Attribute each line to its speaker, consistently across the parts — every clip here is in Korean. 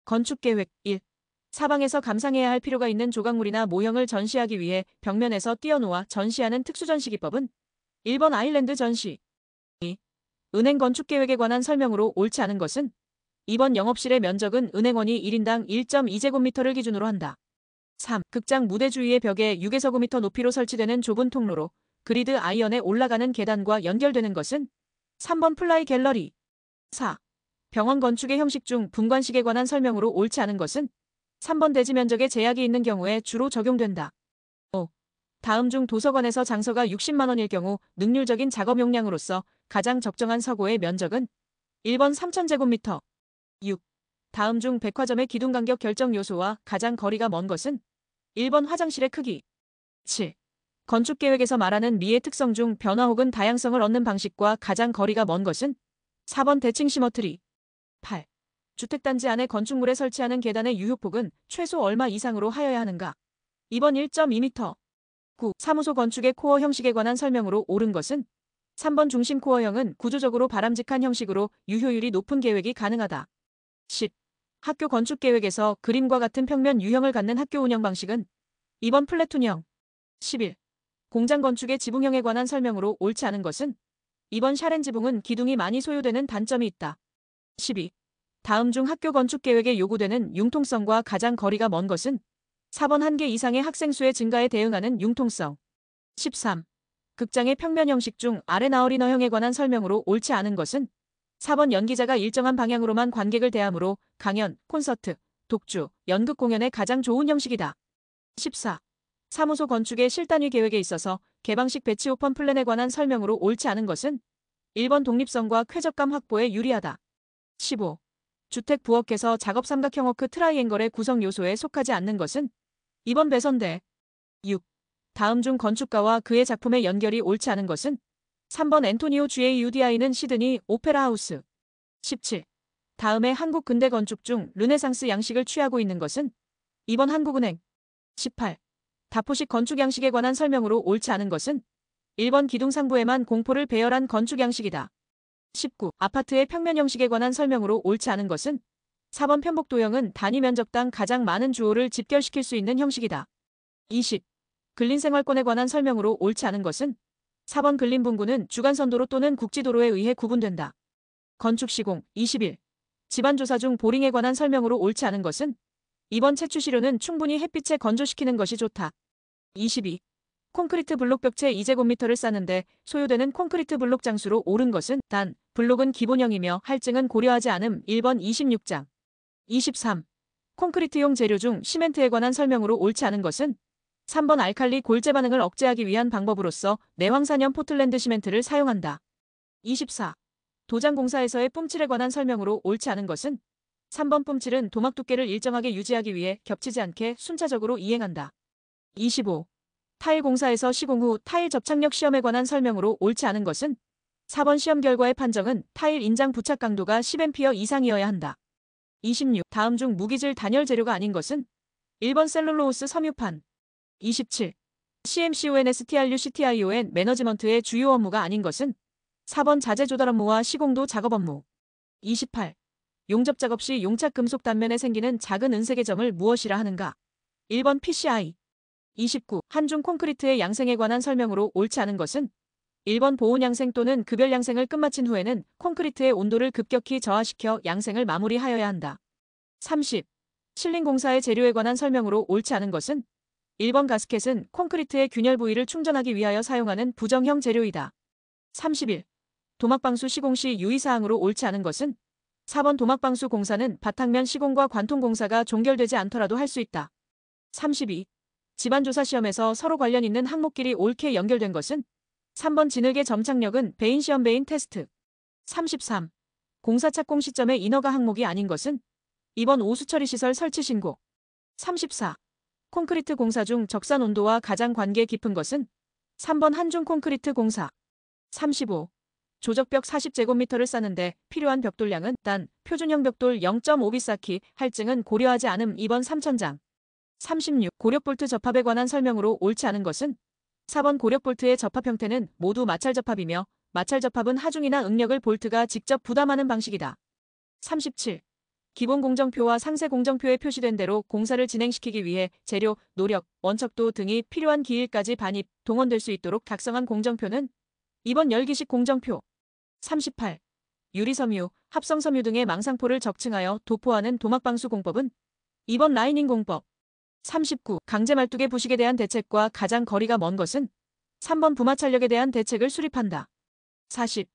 Speaker 1: 건축계획 1. 사방에서 감상해야 할 필요가 있는 조각물이나 모형을 전시하기 위해 벽면에서 띄어놓아 전시하는 특수전시기법은 1번 아일랜드 전시. 2. 은행 건축계획에 관한 설명으로 옳지 않은 것은 2번 영업실의 면적은 은행원이 1인당 1.2제곱미터를 기준으로 한다. 3. 극장 무대 주위의 벽에 6에서 9m 높이로 설치되는 좁은 통로로 그리드 아이언에 올라가는 계단과 연결되는 것은 3번 플라이 갤러리. 4. 병원 건축의 형식 중 분관식에 관한 설명으로 옳지 않은 것은 3번 대지 면적에 제약이 있는 경우에 주로 적용된다. 5. 다음 중 도서관에서 장서가 60만 원일 경우 능률적인 작업 용량으로서 가장 적정한 서고의 면적은 1번 3000제곱미터. 6. 다음 중 백화점의 기둥 간격 결정 요소와 가장 거리가 먼 것은 1번 화장실의 크기. 7. 건축계획에서 말하는 미의 특성 중 변화 혹은 다양성을 얻는 방식과 가장 거리가 먼 것은 4번 대칭 시머트리. 8. 주택단지 안에 건축물에 설치하는 계단의 유효폭은 최소 얼마 이상으로 하여야 하는가? 2번 1.2m. 9. 사무소 건축의 코어 형식에 관한 설명으로 옳은 것은 3번 중심 코어형은 구조적으로 바람직한 형식으로 유효율이 높은 계획이 가능하다. 10. 학교 건축계획에서 그림과 같은 평면 유형을 갖는 학교 운영 방식은 2번 플래툰형. 11. 공장 건축의 지붕형에 관한 설명으로 옳지 않은 것은 2번 샤렌 지붕은 기둥이 많이 소요되는 단점이 있다. 12. 다음 중 학교 건축계획에 요구되는 융통성과 가장 거리가 먼 것은 4번 1개 이상의 학생 수의 증가에 대응하는 융통성. 13. 극장의 평면 형식 중 아레나어리너형에 관한 설명으로 옳지 않은 것은 4번 연기자가 일정한 방향으로만 관객을 대하므로 강연, 콘서트, 독주, 연극 공연에 가장 좋은 형식이다. 14. 사무소 건축의 실단위 계획에 있어서 개방식 배치 오픈 플랜에 관한 설명으로 옳지 않은 것은 1번 독립성과 쾌적감 확보에 유리하다. 15. 주택 부엌에서 작업 삼각형 워크 트라이앵글의 구성 요소에 속하지 않는 것은 2번 배선대. 6. 다음 중 건축가와 그의 작품의 연결이 옳지 않은 것은 3번 앤토니오 G.A. UDI는 시드니 오페라 하우스. 17. 다음에 한국 근대 건축 중 르네상스 양식을 취하고 있는 것은 2번 한국은행. 18. 다포식 건축 양식에 관한 설명으로 옳지 않은 것은 1번 기둥 상부에만 공포를 배열한 건축 양식이다. 19. 아파트의 평면 형식에 관한 설명으로 옳지 않은 것은 4번 편복도형은 단위 면적당 가장 많은 주호를 집결시킬 수 있는 형식이다. 20. 근린생활권에 관한 설명으로 옳지 않은 것은 4번 근린분구는 주간선도로 또는 국지도로에 의해 구분된다. 건축시공 21. 집안조사 중 보링에 관한 설명으로 옳지 않은 것은 2번 채취시료는 충분히 햇빛에 건조시키는 것이 좋다. 22. 콘크리트 블록 벽체 2제곱미터를 쌓는데 소요되는 콘크리트 블록 장수로 옳은 것은 단, 블록은 기본형이며 할증은 고려하지 않음 1번 26장. 23. 콘크리트용 재료 중 시멘트에 관한 설명으로 옳지 않은 것은 3번 알칼리 골재 반응을 억제하기 위한 방법으로서 내황산염 포틀랜드 시멘트를 사용한다. 24. 도장 공사에서의 뿜칠에 관한 설명으로 옳지 않은 것은 3번 뿜칠은 도막 두께를 일정하게 유지하기 위해 겹치지 않게 순차적으로 이행한다. 25. 타일 공사에서 시공 후 타일 접착력 시험에 관한 설명으로 옳지 않은 것은 4번 시험 결과의 판정은 타일 인장 부착 강도가 10A 이상이어야 한다. 26. 다음 중 무기질 단열 재료가 아닌 것은 1번 셀룰로스 섬유판. 27. CMCONSTRU CTION 매너지먼트의 주요 업무가 아닌 것은 4번 자재 조달 업무와 시공도 작업 업무. 28. 용접 작업 시 용착 금속 단면에 생기는 작은 은색의 점을 무엇이라 하는가? 1번 PCI. 29. 한중 콘크리트의 양생에 관한 설명으로 옳지 않은 것은 1번 보온 양생 또는 급열 양생을 끝마친 후에는 콘크리트의 온도를 급격히 저하시켜 양생을 마무리하여야 한다. 30. 실링 공사의 재료에 관한 설명으로 옳지 않은 것은 1번 가스켓은 콘크리트의 균열 부위를 충전하기 위하여 사용하는 부정형 재료이다. 31. 도막방수 시공 시 유의사항으로 옳지 않은 것은 4번 도막방수 공사는 바탕면 시공과 관통 공사가 종결되지 않더라도 할 수 있다. 32. 집안조사 시험에서 서로 관련 있는 항목끼리 옳게 연결된 것은 3번 진흙의 점착력은 베인 시험 베인 테스트. 33. 공사 착공 시점의 인허가 항목이 아닌 것은 2번 오수처리 시설 설치 신고. 34. 콘크리트 공사 중 적산 온도와 가장 관계 깊은 것은 3번 한중 콘크리트 공사. 35. 조적벽 40제곱미터를 쌓는데 필요한 벽돌량은 단 표준형 벽돌 0.5비 쌓기 할증은 고려하지 않음 2번 3000장. 36. 고력볼트 접합에 관한 설명으로 옳지 않은 것은 4번 고력볼트의 접합 형태는 모두 마찰 접합이며 마찰 접합은 하중이나 응력을 볼트가 직접 부담하는 방식이다. 37. 기본 공정표와 상세 공정표에 표시된 대로 공사를 진행시키기 위해 재료, 노력, 원척도 등이 필요한 기일까지 반입, 동원될 수 있도록 작성한 공정표는 2번 열기식 공정표. 38. 유리섬유, 합성섬유 등의 망상포를 적층하여 도포하는 도막방수 공법은 2번 라이닝 공법. 39. 강제말뚝의 부식에 대한 대책과 가장 거리가 먼 것은 3번 부마찰력에 대한 대책을 수립한다. 40.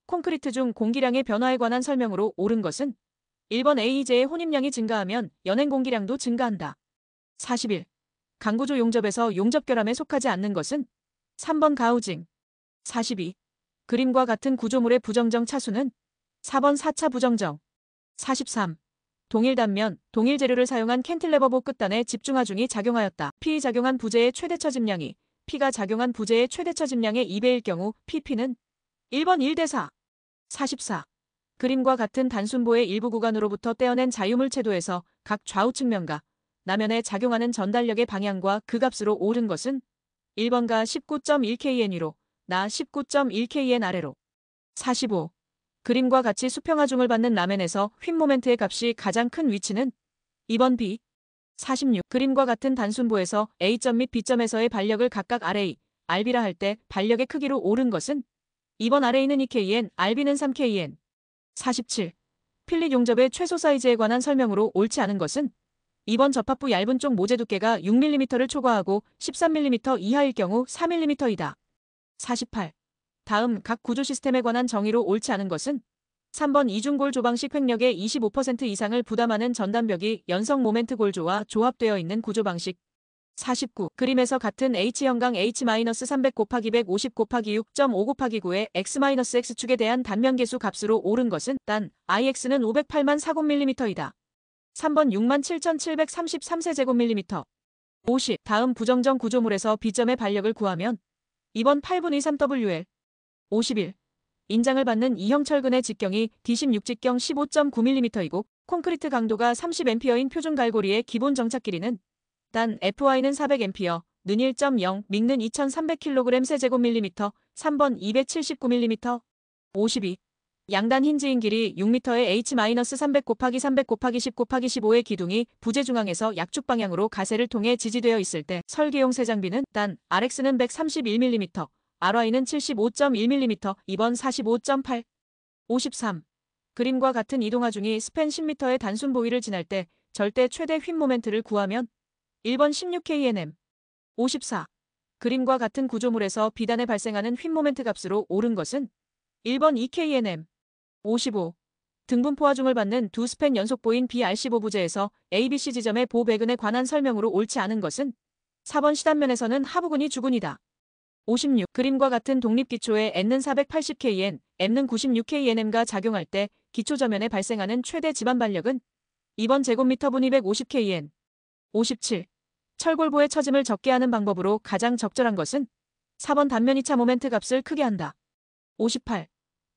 Speaker 1: 콘크리트 중 공기량의 변화에 관한 설명으로 옳은 것은 1번 AE제의 혼입량이 증가하면 연행 공기량도 증가한다. 41. 강구조 용접에서 용접결함에 속하지 않는 것은 3번 가우징. 42. 그림과 같은 구조물의 부정정 차수는 4번 4차 부정정. 43. 동일 단면, 동일 재료를 사용한 캔틸레버보 끝단에 집중하중이 작용하였다. P 작용한 부재의 최대 처짐량이 P가 작용한 부재의 최대 처짐량의 2배일 경우 PP는 1번 1대4. 44. 그림과 같은 단순보의 일부 구간으로부터 떼어낸 자유물 채도에서 각 좌우 측면과 나면에 작용하는 전달력의 방향과 그 값으로 옳은 것은 1번가 19.1kN위로 나 19.1kN 아래로. 45. 그림과 같이 수평하중을 받는 라멘에서 휜 모멘트의 값이 가장 큰 위치는 2번 B. 46. 그림과 같은 단순보에서 A점 및 B점에서의 반력을 각각 RA, RB라 할 때 반력의 크기로 옳은 것은 2번 RA는 2kN, RB는 3kN. 47. 필릿 용접의 최소 사이즈에 관한 설명으로 옳지 않은 것은 2번 접합부 얇은 쪽 모재 두께가 6mm를 초과하고 13mm 이하일 경우 4mm이다. 48. 다음 각 구조 시스템에 관한 정의로 옳지 않은 것은 3번 이중골 조방식 횡력의 25% 이상을 부담하는 전단벽이 연성 모멘트 골조와 조합되어 있는 구조 방식. 49. 그림에서 같은 H형강 H-300 곱하기 150 곱하기 6.5 곱하기 9의 X-X축에 대한 단면 계수 값으로 옳은 것은 단 IX는 508만 40mm이다. 3번 67,733세제곱밀리미터. 50. 다음 부정정 구조물에서 B점의 반력을 구하면 2번 8분의 3WL. 51. 인장을 받는 E형 철근의 직경이 D16 직경 15.9mm이고 콘크리트 강도가 30A인 표준 갈고리의 기본 정착 길이는 단 FY는 400A, 는 1.0, 믹는 2300kg 세제곱밀리미터, 3번 279mm. 52. 양단 힌지인 길이 6m의 H-300 곱하기 300 곱하기 10 곱하기 15의 기둥이 부재 중앙에서 약축 방향으로 가세를 통해 지지되어 있을 때 설계용 세장비는 단 RX는 131mm, RY는 75.1mm, 2번 45.8. 53. 그림과 같은 이동하중이 스팬 10m의 단순 보위를 지날 때 절대 최대 휜 모멘트를 구하면 1번 16kNm. 54. 그림과 같은 구조물에서 비단에 발생하는 휜 모멘트 값으로 옳은 것은 1번 2kNm. 55. 등분포화중을 받는 두 스팬 연속보인 BR15 부재에서 ABC 지점의 보배근에 관한 설명으로 옳지 않은 것은 4번 시단면에서는 하부근이 주근이다. 56. 그림과 같은 독립기초에 N는 480kN, M는 96kNm가 작용할 때 기초저면에 발생하는 최대 지반 반력은 2번 제곱미터분 250kN. 57. 철골보의 처짐을 적게 하는 방법으로 가장 적절한 것은 4번 단면 2차 모멘트 값을 크게 한다. 58.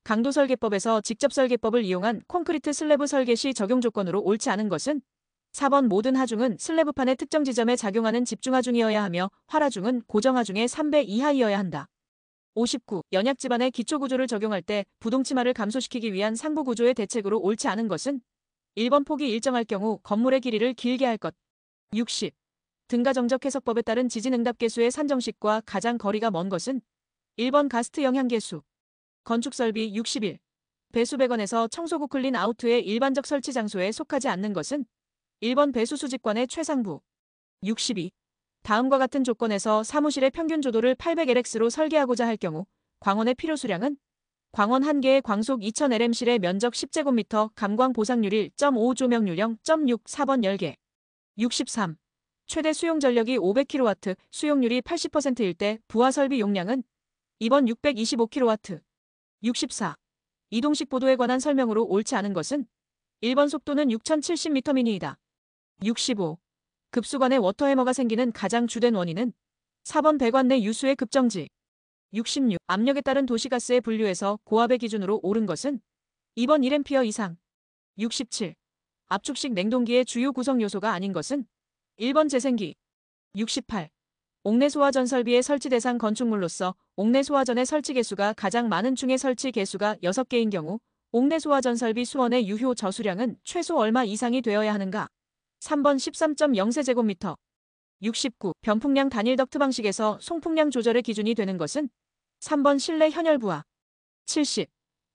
Speaker 1: 강도 설계법에서 직접 설계법을 이용한 콘크리트 슬래브 설계 시 적용 조건으로 옳지 않은 것은 4번 모든 하중은 슬래브판의 특정 지점에 작용하는 집중하중이어야 하며 활하중은 고정하중의 3배 이하이어야 한다. 59. 연약지반의 기초구조를 적용할 때 부동치마를 감소시키기 위한 상부구조의 대책으로 옳지 않은 것은 1번 폭이 일정할 경우 건물의 길이를 길게 할 것. 60. 등가정적 해석법에 따른 지진응답계수의 산정식과 가장 거리가 먼 것은 1번 가스트 영향계수. 건축설비 61. 배수 배관에서 청소구 클린 아우트의 일반적 설치 장소에 속하지 않는 것은 1번 배수 수직관의 최상부. 62. 다음과 같은 조건에서 사무실의 평균 조도를 800LX로 설계하고자 할 경우 광원의 필요 수량은 광원 1개의 광속 2000LM실의 면적 10제곱미터, 감광 보상률 1.5 조명률형 0.6 4번 10개. 63. 최대 수용 전력이 500kW, 수용률이 80%일 때 부하 설비 용량은 2번 625kW. 64. 이동식 보도에 관한 설명으로 옳지 않은 것은 1번 속도는 6070m 미니이다. 65. 급수관에 워터해머가 생기는 가장 주된 원인은 4번 배관 내 유수의 급정지. 66. 압력에 따른 도시가스의 분류에서 고압의 기준으로 옳은 것은 2번 1A 이상. 67. 압축식 냉동기의 주요 구성 요소가 아닌 것은 1번 재생기. 68. 옥내 소화전 설비의 설치 대상 건축물로서 옥내 소화전의 설치 개수가 가장 많은 중에 설치 개수가 6개인 경우 옥내 소화 전설비 수원의 유효 저수량은 최소 얼마 이상이 되어야 하는가? 3번 13.0세제곱미터. 69. 변풍량 단일 덕트 방식에서 송풍량 조절의 기준이 되는 것은? 3번 실내 현혈부하. 70.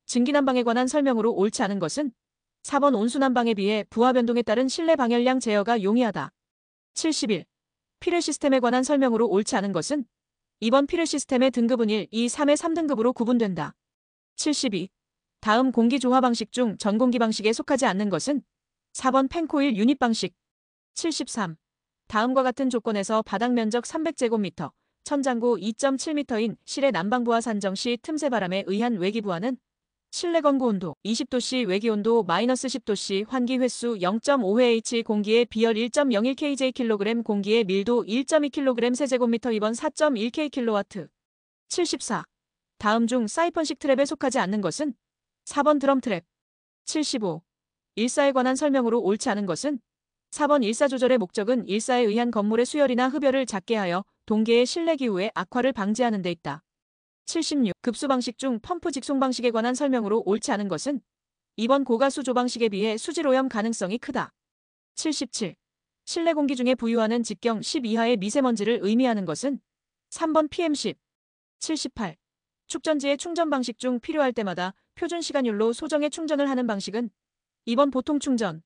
Speaker 1: 증기난방에 관한 설명으로 옳지 않은 것은? 4번 온수난방에 비해 부하 변동에 따른 실내 방열량 제어가 용이하다. 71. 필요 시스템에 관한 설명으로 옳지 않은 것은? 2번 필요 시스템의 등급은 1, 2, 3의 3등급으로 구분된다. 72. 다음 공기 조화 방식 중 전공기 방식에 속하지 않는 것은? 4번 펜코일 유닛 방식. 73. 다음과 같은 조건에서 바닥 면적 300제곱미터, 천장고 2.7m인 실외 난방부하 산정 시 틈새 바람에 의한 외기부하는? 실내 건구 온도 20도씨, 외기 온도 마이너스 10도씨, 환기 횟수 0.5회 공기의 비열 1.01kJ/kg, 공기의 밀도 1.2kg 세제곱미터. 2번 4.1kKW. 74. 다음 중 사이펀식 트랩에 속하지 않는 것은? 4번 드럼 트랩. 75. 일사에 관한 설명으로 옳지 않은 것은? 4번 일사 조절의 목적은 일사에 의한 건물의 수열이나 흡열을 작게 하여 동계의 실내 기후의 악화를 방지하는 데 있다. 76. 급수 방식 중 펌프 직송 방식에 관한 설명으로 옳지 않은 것은? 2번 고가수 조방식에 비해 수질 오염 가능성이 크다. 77. 실내 공기 중에 부유하는 직경 10 이하의 미세먼지를 의미하는 것은? 3번 PM10. 78. 축전지의 충전 방식 중 필요할 때마다 표준 시간율로 소정의 충전을 하는 방식은? 2번 보통 충전.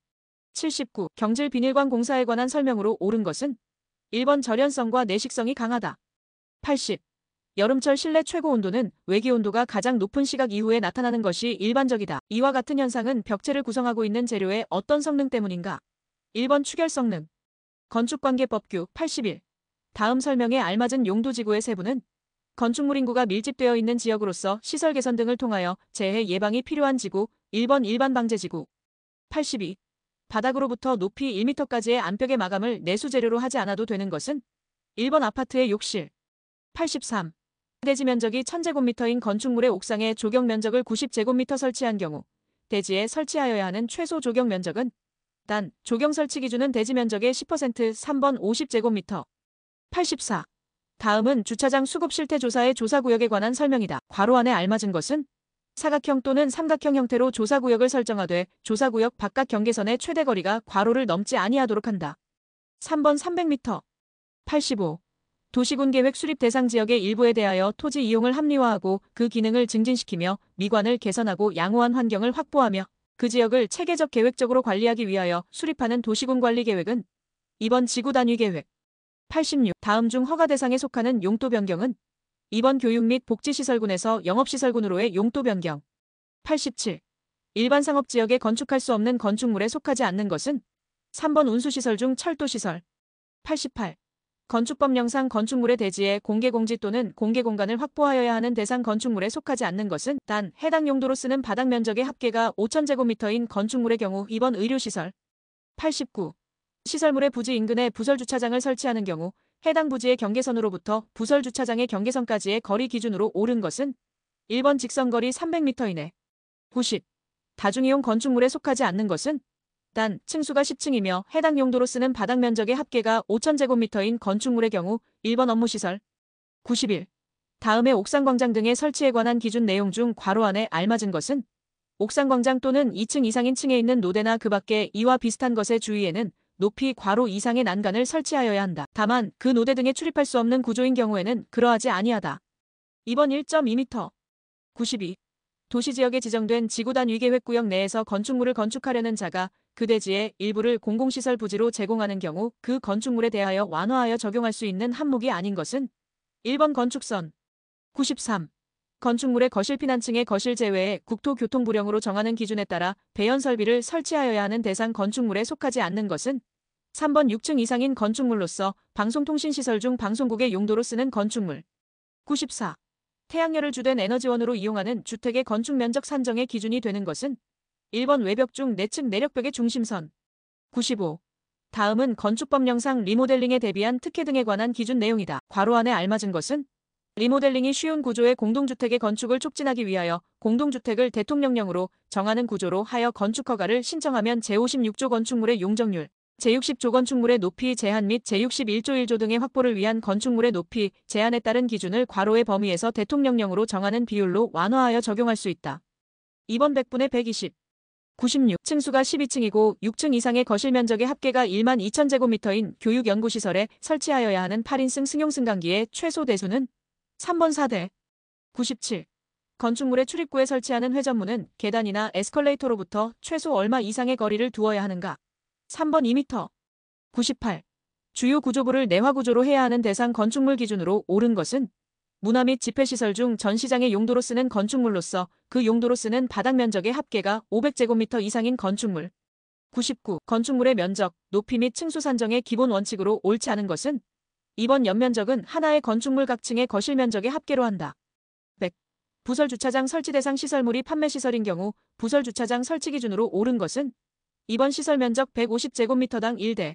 Speaker 1: 79. 경질 비닐관 공사에 관한 설명으로 옳은 것은? 1번 절연성과 내식성이 강하다. 80. 여름철 실내 최고 온도는 외기 온도가 가장 높은 시각 이후에 나타나는 것이 일반적이다. 이와 같은 현상은 벽체를 구성하고 있는 재료의 어떤 성능 때문인가? 1번 추결 성능. 건축관계법규 81. 다음 설명에 알맞은 용도지구의 세부는? 건축물 인구가 밀집되어 있는 지역으로서 시설 개선 등을 통하여 재해 예방이 필요한 지구. 1번 일반 방제지구. 82. 바닥으로부터 높이 1m까지의 안벽의 마감을 내수 재료로 하지 않아도 되는 것은? 1번 아파트의 욕실. 83. 대지 면적이 1000제곱미터인 건축물의 옥상에 조경 면적을 90제곱미터 설치한 경우 대지에 설치하여야 하는 최소 조경 면적은? 단, 조경 설치 기준은 대지 면적의 10%. 3번 50제곱미터. 84. 다음은 주차장 수급 실태 조사의 조사구역에 관한 설명이다. 괄호 안에 알맞은 것은? 사각형 또는 삼각형 형태로 조사구역을 설정하되 조사구역 바깥 경계선의 최대 거리가 괄호를 넘지 아니하도록 한다. 3번 300m. 85. 도시군 계획 수립 대상 지역의 일부에 대하여 토지 이용을 합리화하고 그 기능을 증진시키며 미관을 개선하고 양호한 환경을 확보하며 그 지역을 체계적 계획적으로 관리하기 위하여 수립하는 도시군 관리 계획은? 2번 지구 단위 계획. 86. 다음 중 허가 대상에 속하는 용도 변경은? 2번 교육 및 복지시설군에서 영업시설군으로의 용도 변경. 87. 일반 상업지역에 건축할 수 없는 건축물에 속하지 않는 것은? 3번 운수시설 중 철도시설. 88. 건축법령상 건축물의 대지에 공개공지 또는 공개공간을 확보하여야 하는 대상 건축물에 속하지 않는 것은? 단, 해당 용도로 쓰는 바닥 면적의 합계가 5000제곱미터인 건축물의 경우. 2번 의료시설. 89. 시설물의 부지 인근에 부설주차장을 설치하는 경우 해당 부지의 경계선으로부터 부설주차장의 경계선까지의 거리 기준으로 옳은 것은? 1번 직선거리 300m 이내. 90. 다중이용 건축물에 속하지 않는 것은? 단, 층수가 10층이며 해당 용도로 쓰는 바닥 면적의 합계가 5000제곱미터인 건축물의 경우. 1번 업무시설. 91. 다음의 옥상광장 등의 설치에 관한 기준 내용 중 괄호 안에 알맞은 것은? 옥상광장 또는 2층 이상인 층에 있는 노대나 그 밖에 이와 비슷한 것의 주위에는 높이 괄호 이상의 난간을 설치하여야 한다. 다만 그 노대 등에 출입할 수 없는 구조인 경우에는 그러하지 아니하다. 2번 1.2m. 92. 도시지역에 지정된 지구단 위계획구역 내에서 건축물을 건축하려는 자가 그 대지의 일부를 공공시설 부지로 제공하는 경우 그 건축물에 대하여 완화하여 적용할 수 있는 항목이 아닌 것은? 1번 건축선. 93. 건축물의 거실 피난층의 거실 제외에 국토교통부령으로 정하는 기준에 따라 배연 설비를 설치하여야 하는 대상 건축물에 속하지 않는 것은? 3번 6층 이상인 건축물로서 방송통신시설 중 방송국의 용도로 쓰는 건축물. 94. 태양열을 주된 에너지원으로 이용하는 주택의 건축 면적 산정의 기준이 되는 것은? 1번 외벽 중 내측 내력벽의 중심선. 95. 다음은 건축법령상 리모델링에 대비한 특혜 등에 관한 기준 내용이다. 괄호 안에 알맞은 것은? 리모델링이 쉬운 구조의 공동주택의 건축을 촉진하기 위하여 공동주택을 대통령령으로 정하는 구조로 하여 건축허가를 신청하면 제56조 건축물의 용적률, 제60조 건축물의 높이 제한 및 제61조 1조 등의 확보를 위한 건축물의 높이 제한에 따른 기준을 괄호의 범위에서 대통령령으로 정하는 비율로 완화하여 적용할 수 있다. 2번 100분의 120. 96. 층수가 12층이고 6층 이상의 거실 면적의 합계가 1만 2천 제곱미터인 교육연구시설에 설치하여야 하는 8인승 승용승강기의 최소 대수는 3번 4대. 97. 건축물의 출입구에 설치하는 회전문은 계단이나 에스컬레이터로부터 최소 얼마 이상의 거리를 두어야 하는가? 3번 2m. 98. 주요 구조부를 내화구조로 해야 하는 대상 건축물 기준으로 옳은 것은 문화 및 집회시설 중 전시장의 용도로 쓰는 건축물로서 그 용도로 쓰는 바닥 면적의 합계가 500제곱미터 이상인 건축물. 99. 건축물의 면적, 높이 및 층수 산정의 기본 원칙으로 옳지 않은 것은 2번 연면적은 하나의 건축물 각 층의 거실 면적의 합계로 한다. 100. 부설 주차장 설치 대상 시설물이 판매 시설인 경우 부설 주차장 설치 기준으로 옳은 것은 2번 시설 면적 150제곱미터당 1대.